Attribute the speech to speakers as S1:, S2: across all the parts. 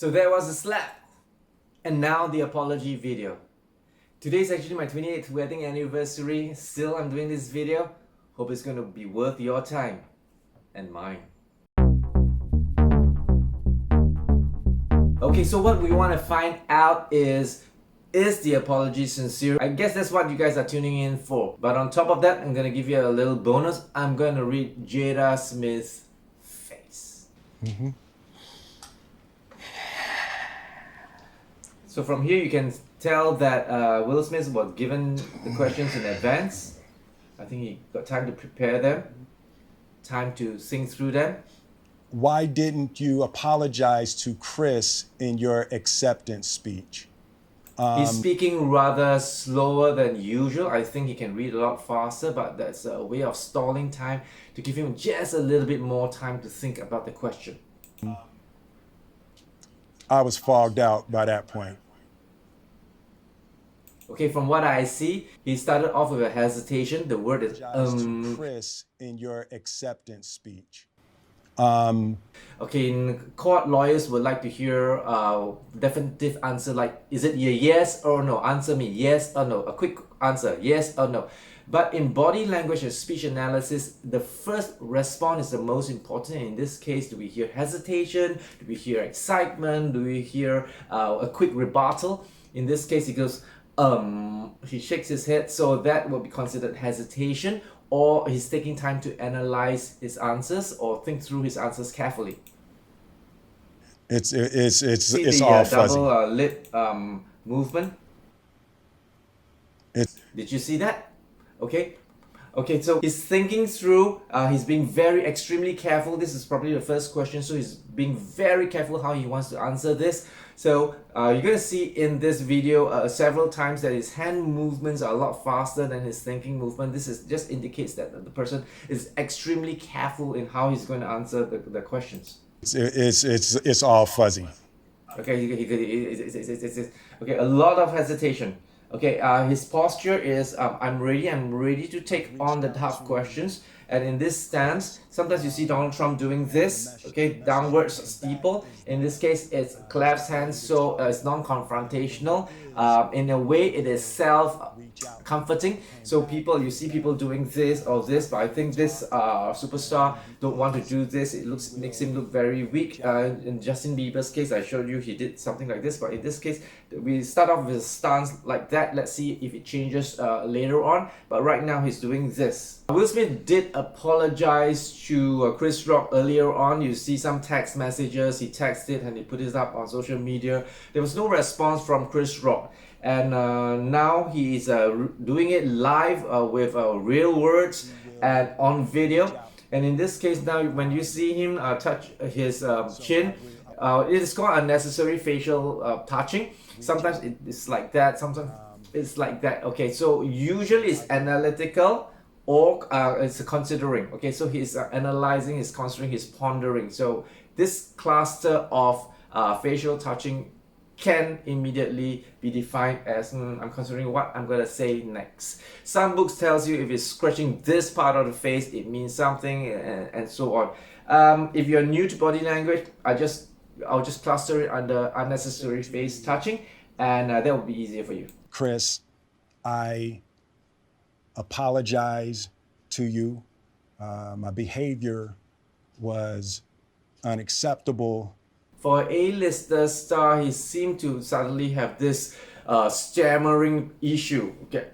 S1: So there was a slap, and now the apology video. Today is actually my 28th wedding anniversary. Still, I'm doing this video. Hope it's going to be worth your time and mine. Okay, so what we want to find out is the apology sincere? I guess that's what you guys are tuning in for. But on top of that, I'm going to give you a little bonus. I'm going to read Jada Smith's face. So from here you can tell that Will Smith was given the questions in advance. I think he got time to prepare them, time to think through them.
S2: Why didn't you apologize to Chris in your acceptance speech?
S1: He's speaking rather slower than usual. I think he can read a lot faster, but that's a way of stalling time to give him just a little bit more time to think about the question.
S2: I was fogged out by that point.
S1: Okay, from what I see, he started off with a hesitation. The word is
S2: To Chris in your acceptance speech.
S1: Okay, in court, lawyers would like to hear a definitive answer like, is it a yes or no? Answer me, yes or no. A quick answer, yes or no. But in body language and speech analysis, the first response is the most important. In this case, do we hear hesitation? Do we hear excitement? Do we hear a quick rebuttal? In this case, he goes, he shakes his head, so that will be considered hesitation, or he's taking time to analyze his answers or think through his answers carefully.
S2: It's
S1: See
S2: all
S1: the
S2: fuzzy.
S1: double lip movement. Did you see that? Okay, so he's thinking through, he's being extremely careful. This is probably the first question, so he's being very careful how he wants to answer this. So you're going to see in this video several times that his hand movements are a lot faster than his thinking movement. This just indicates that the person is extremely careful in how he's going to answer the questions.
S2: It's all fuzzy.
S1: Okay, okay, a lot of hesitation. Okay, his posture is I'm ready to take on the tough questions. And in this stance, sometimes you see Donald Trump doing this, okay, downwards steeple. In this case, it's clasped hands, so it's non-confrontational. In a way, it is self-comforting. So you see people doing this or this, but I think this superstar don't want to do this. It makes him look very weak. In Justin Bieber's case, I showed you he did something like this, but in this case, we start off with a stance like that. Let's see if it changes later on. But right now, he's doing this. Will Smith did apologize to Chris Rock earlier on. You see some text messages. He texted and he put it up on social media. There was no response from Chris Rock. And now he is doing it live with real words and on video. And in this case now, when you see him touch his chin, it is called unnecessary facial touching. Sometimes it's like that, sometimes it's like that. Okay, so usually it's analytical or it's considering. Okay, so he's analyzing, he's considering, he's pondering. So this cluster of facial touching can immediately be defined as I'm considering what I'm gonna say next. Some books tells you if it's scratching this part of the face, it means something, and so on. If you're new to body language, I'll just cluster it under unnecessary face touching, and that will be easier for you.
S2: Chris, I apologize to you. My behavior was unacceptable.
S1: For an A-lister star, he seemed to suddenly have this stammering issue. Okay,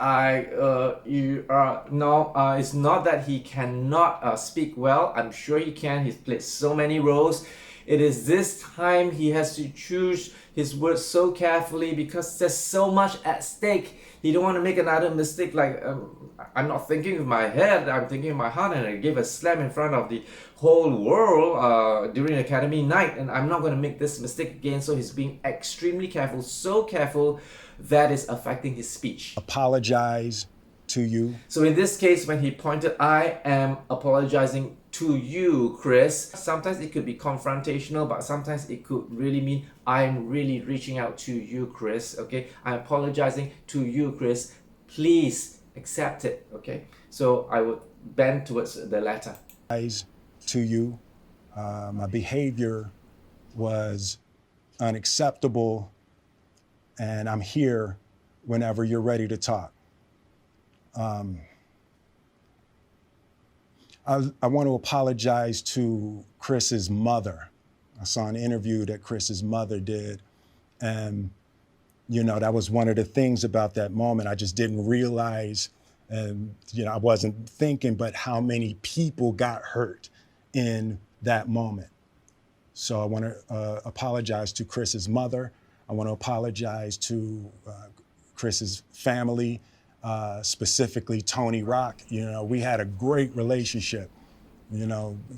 S1: it's not that he cannot speak well. I'm sure he can. He's played so many roles. It is this time he has to choose his words so carefully because there's so much at stake. He don't want to make another mistake like I'm not thinking with my head, I'm thinking with my heart, and I gave a slam in front of the whole world during Academy night, and I'm not going to make this mistake again. So he's being extremely careful, so careful that is affecting his speech.
S2: Apologize to you.
S1: So in this case, when he pointed, I am apologizing to you, Chris. Sometimes it could be confrontational, but sometimes it could really mean I'm really reaching out to you, Chris. Okay, I'm apologizing to you, Chris. Please accept it. Okay, so I would bend towards the latter.
S2: To you, my behavior was unacceptable, and I'm here whenever you're ready to talk. I want to apologize to Chris's mother. I saw an interview that Chris's mother did, and that was one of the things about that moment. I just didn't realize, and I wasn't thinking, but how many people got hurt in that moment. So I want to apologize to Chris's mother. I want to apologize to Chris's family, specifically Tony Rock. We had a great relationship.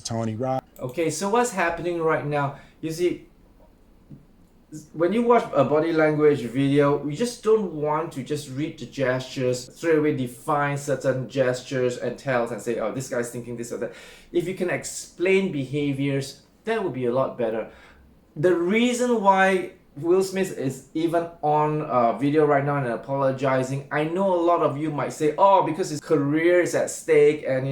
S2: Tony Rock.
S1: Okay, so what's happening right now? You see, when you watch a body language video, you just don't want to just read the gestures, straight away define certain gestures and tells and say, oh, this guy's thinking this or that. If you can explain behaviors, that would be a lot better. The reason why Will Smith is even on video right now and apologizing, I know a lot of you might say, oh, because his career is at stake and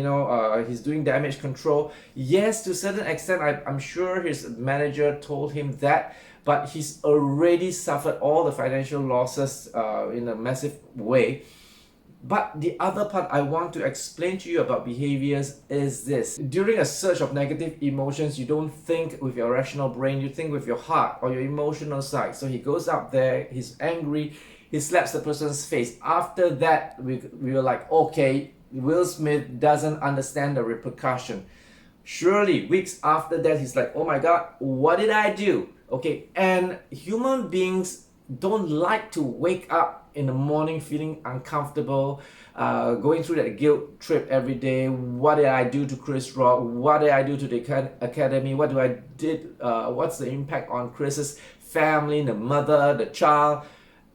S1: he's doing damage control. Yes, to a certain extent, I'm sure his manager told him that, but he's already suffered all the financial losses in a massive way. But the other part I want to explain to you about behaviors is this. During a surge of negative emotions, you don't think with your rational brain, you think with your heart or your emotional side. So he goes up there, he's angry, he slaps the person's face. After that, we were like, okay, Will Smith doesn't understand the repercussion. Surely, weeks after that, he's like, oh my God, what did I do? Okay, and human beings don't like to wake up in the morning feeling uncomfortable, going through that guilt trip every day. What did I do to Chris Rock? What did I do to the academy? What do I did? What's the impact on Chris's family, the mother, the child?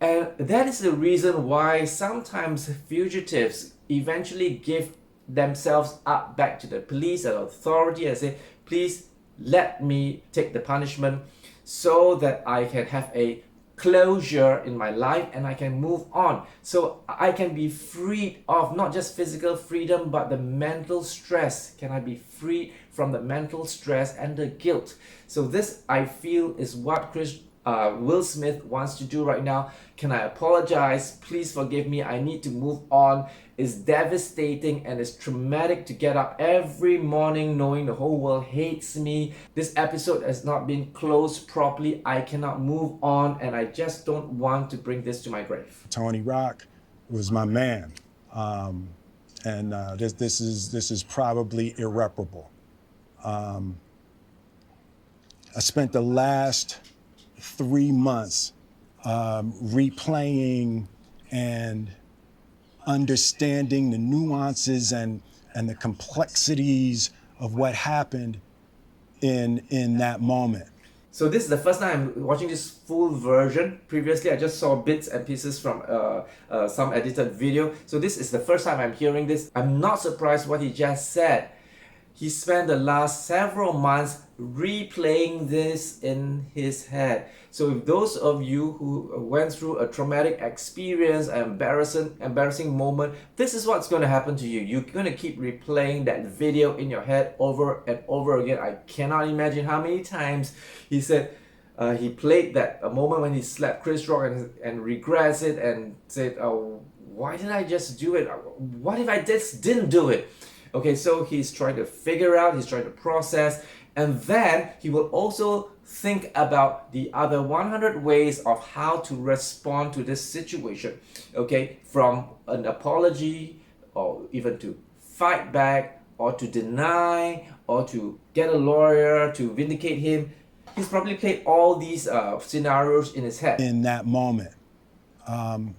S1: And that is the reason why sometimes fugitives eventually give themselves up back to the police and authority and say, please let me take the punishment so that I can have a closure in my life and I can move on. So I can be freed of not just physical freedom, but the mental stress. Can I be freed from the mental stress and the guilt? So this, I feel, is what Will Smith wants to do right now. Can I apologize? Please forgive me. I need to move on. It's devastating and it's traumatic to get up every morning knowing the whole world hates me. This episode has not been closed properly. I cannot move on and I just don't want to bring this to my grave.
S2: Tony Rock was my man. This is probably irreparable. I spent the last 3 months replaying and understanding the nuances and the complexities of what happened in that moment.
S1: So this is the first time I'm watching this full version. Previously, I just saw bits and pieces from some edited video. So this is the first time I'm hearing this. I'm not surprised what he just said. He spent the last several months replaying this in his head. So if those of you who went through a traumatic experience, an embarrassing moment, this is what's going to happen to you. You're going to keep replaying that video in your head over and over again. I cannot imagine how many times he said he played that moment when he slapped Chris Rock and regrets it and said, oh, why did I just do it? What if I just didn't do it? Okay, so he's trying to figure out, he's trying to process, and then he will also think about the other 100 ways of how to respond to this situation. Okay, from an apology, or even to fight back, or to deny, or to get a lawyer to vindicate him. He's probably played all these scenarios in his head.
S2: In that moment. And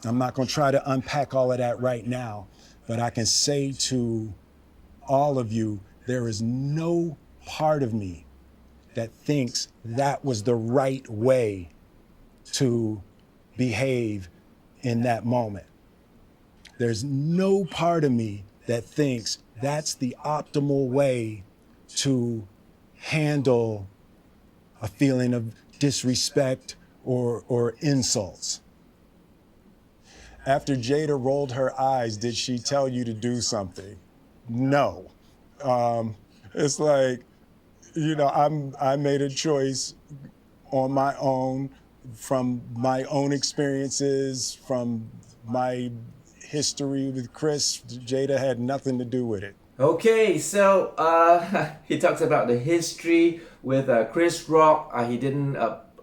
S2: I'm not going to try to unpack all of that right now. But I can say to all of you, there is no part of me that thinks that was the right way to behave in that moment. There's no part of me that thinks that's the optimal way to handle a feeling of disrespect or insults. After Jada rolled her eyes, did she tell you to do something? No. It's like, I made a choice on my own from my own experiences, from my history with Chris. Jada had nothing to do with it.
S1: Okay, so he talks about the history with Chris Rock. He didn't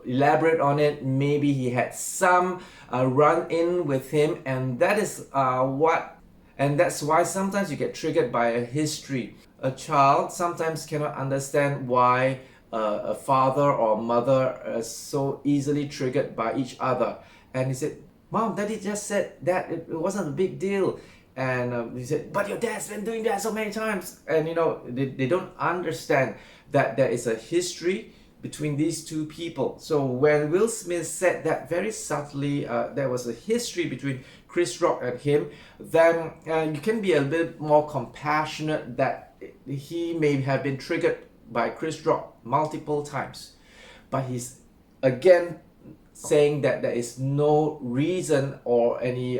S1: elaborate on it. Maybe he had some run in with him, and that is and that's why sometimes you get triggered by a history. A child sometimes cannot understand why a father or mother is so easily triggered by each other. And he said, "Mom, Daddy just said that it wasn't a big deal." And he said, "But your dad's been doing that so many times." And they don't understand that there is a history between these two people. So when Will Smith said that very subtly, there was a history between Chris Rock and him, then you can be a bit more compassionate that he may have been triggered by Chris Rock multiple times. But he's again saying that there is no reason or any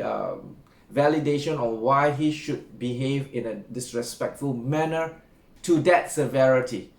S1: validation on why he should behave in a disrespectful manner to that severity.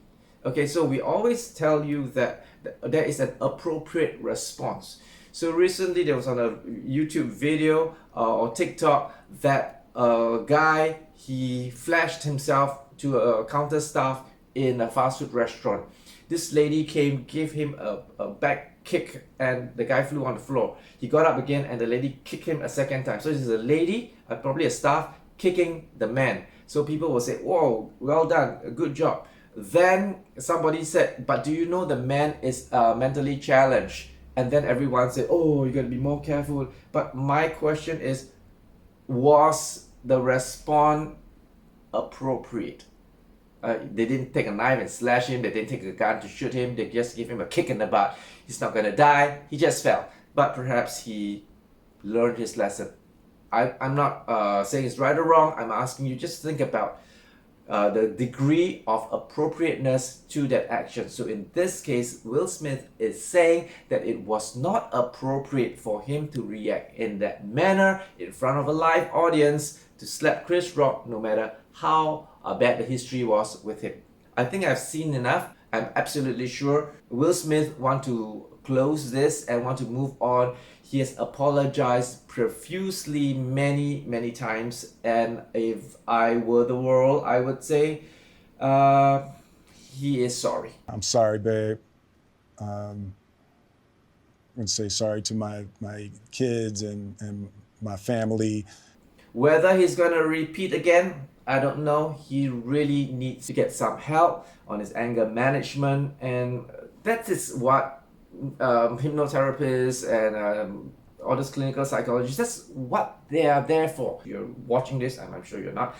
S1: Okay, so we always tell you that there is an appropriate response. So recently there was on a YouTube video or TikTok that a guy, he flashed himself to a counter staff in a fast food restaurant. This lady came, gave him a back kick, and the guy flew on the floor. He got up again and the lady kicked him a second time. So this is a lady, probably a staff, kicking the man. So people will say, "Whoa, well done, good job." Then somebody said, "But do you know the man is mentally challenged?" And then everyone said, "Oh, you gotta be more careful." But my question is, was the response appropriate? They didn't take a knife and slash him. They didn't take a gun to shoot him. They just gave him a kick in the butt. He's not gonna die. He just fell. But perhaps he learned his lesson. I'm not saying it's right or wrong. I'm asking you just think about the degree of appropriateness to that action. So in this case, Will Smith is saying that it was not appropriate for him to react in that manner in front of a live audience to slap Chris Rock, no matter how bad the history was with him. I think I've seen enough. I'm absolutely sure Will Smith want to close this and want to move on. He has apologized profusely many times, and if I were the world, I would say he is sorry.
S2: I'm sorry, babe. I'm going to say sorry to my kids and my family.
S1: Whether he's going to repeat again, I don't know. He really needs to get some help on his anger management, and that is what hypnotherapists and all those clinical psychologists, that's what they are there for. If you're watching this, and I'm sure you're not,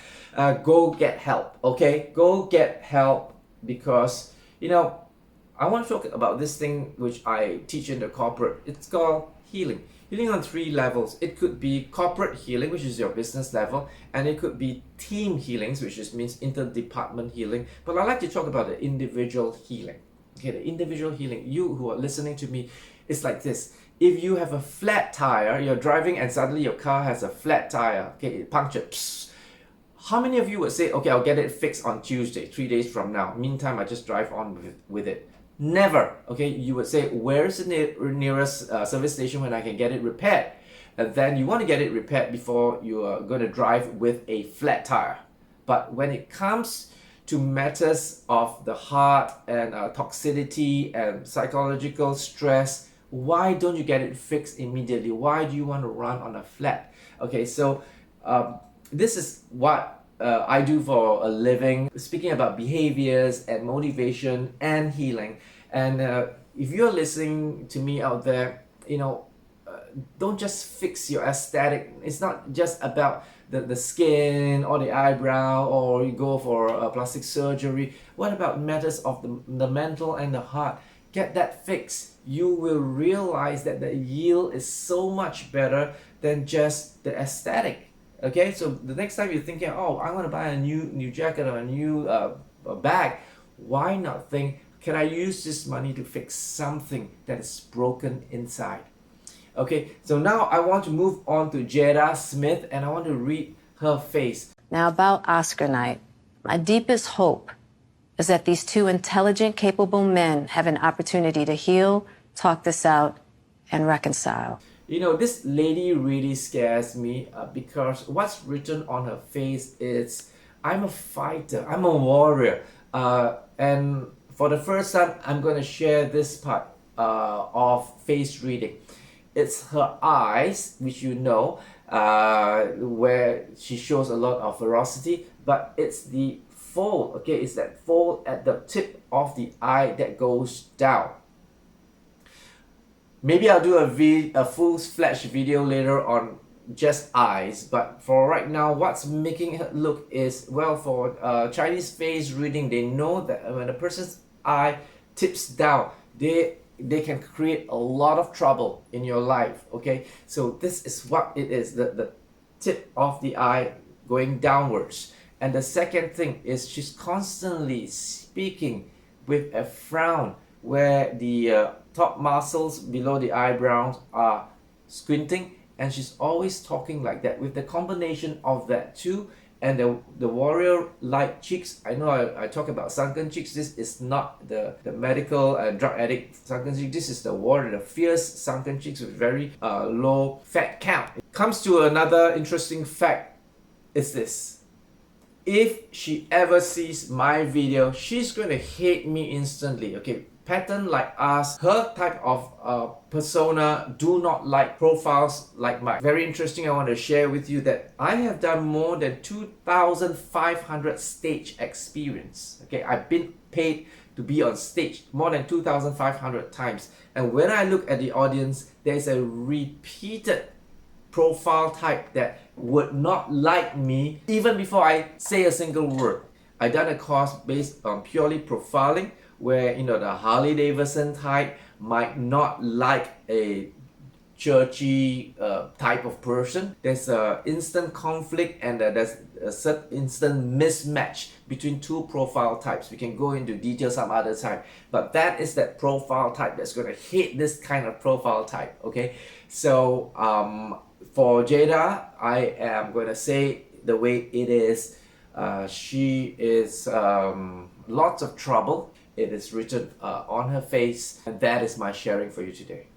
S1: go get help, okay? Go get help, because I want to talk about this thing which I teach in the corporate. It's called healing. Healing on 3 levels. It could be corporate healing, which is your business level, and it could be team healings, which just means interdepartment healing. But I like to talk about the individual healing. Okay, the individual healing. You who are listening to me, it's like this. If you have a flat tire, you're driving and suddenly your car has a flat tire, okay, it punctured. How many of you would say, "Okay, I'll get it fixed on Tuesday, 3 days from now. Meantime, I just drive on with it"? Never. Okay, you would say, "Where's the nearest service station when I can get it repaired?" And then you want to get it repaired before you are going to drive with a flat tire. But when it comes to matters of the heart and toxicity and psychological stress, why don't you get it fixed immediately? Why do you want to run on a flat? Okay, so this is what I do for a living, speaking about behaviors and motivation and healing. And if you're listening to me out there, don't just fix your aesthetic. It's not just about the skin or the eyebrow, or you go for a plastic surgery. What about matters of the mental and the heart? Get that fixed. You will realize that the yield is so much better than just the aesthetic. Okay, so the next time you're thinking, "Oh, I want to buy a new jacket or a new bag," why not think, "Can I use this money to fix something that is broken inside?" Okay, so now I want to move on to Jada Smith, and I want to read her face.
S3: Now, about Oscar night, my deepest hope is that these two intelligent, capable men have an opportunity to heal, talk this out, and reconcile.
S1: You know, this lady really scares me because what's written on her face is, I'm a fighter, I'm a warrior. And for the first time, I'm going to share this part of face reading. It's her eyes, which you know, where she shows a lot of ferocity, but it's the fold, okay? It's that fold at the tip of the eye that goes down. Maybe I'll do a full-fledged video later on just eyes, but for right now, what's making it look is, well, for Chinese face reading, they know that when a person's eye tips down, they can create a lot of trouble in your life, okay? So this is what it is, the tip of the eye going downwards. And the second thing is she's constantly speaking with a frown where the top muscles below the eyebrows are squinting, and she's always talking like that. With the combination of that two and the warrior-like cheeks, I know I talk about sunken cheeks. This is not the medical drug addict sunken cheeks. This is the warrior, the fierce sunken cheeks with very low fat count. It comes to another interesting fact is this. If she ever sees my video, she's going to hate me instantly, okay? Pattern like us, her type of persona do not like profiles like mine. Very interesting, I want to share with you that I have done more than 2,500 stage experience. Okay, I've been paid to be on stage more than 2,500 times. And when I look at the audience, there's a repeated profile type that would not like me even before I say a single word. I done a course based on purely profiling, where, you know, the Harley Davidson type might not like a churchy type of person. There's a instant conflict, and there's a certain instant mismatch between two profile types. We can go into detail some other time, but that is that profile type that's going to hate this kind of profile type, okay? So for Jada, I am going to say the way it is. She is lots of trouble. It is written on her face, and that is my sharing for you today.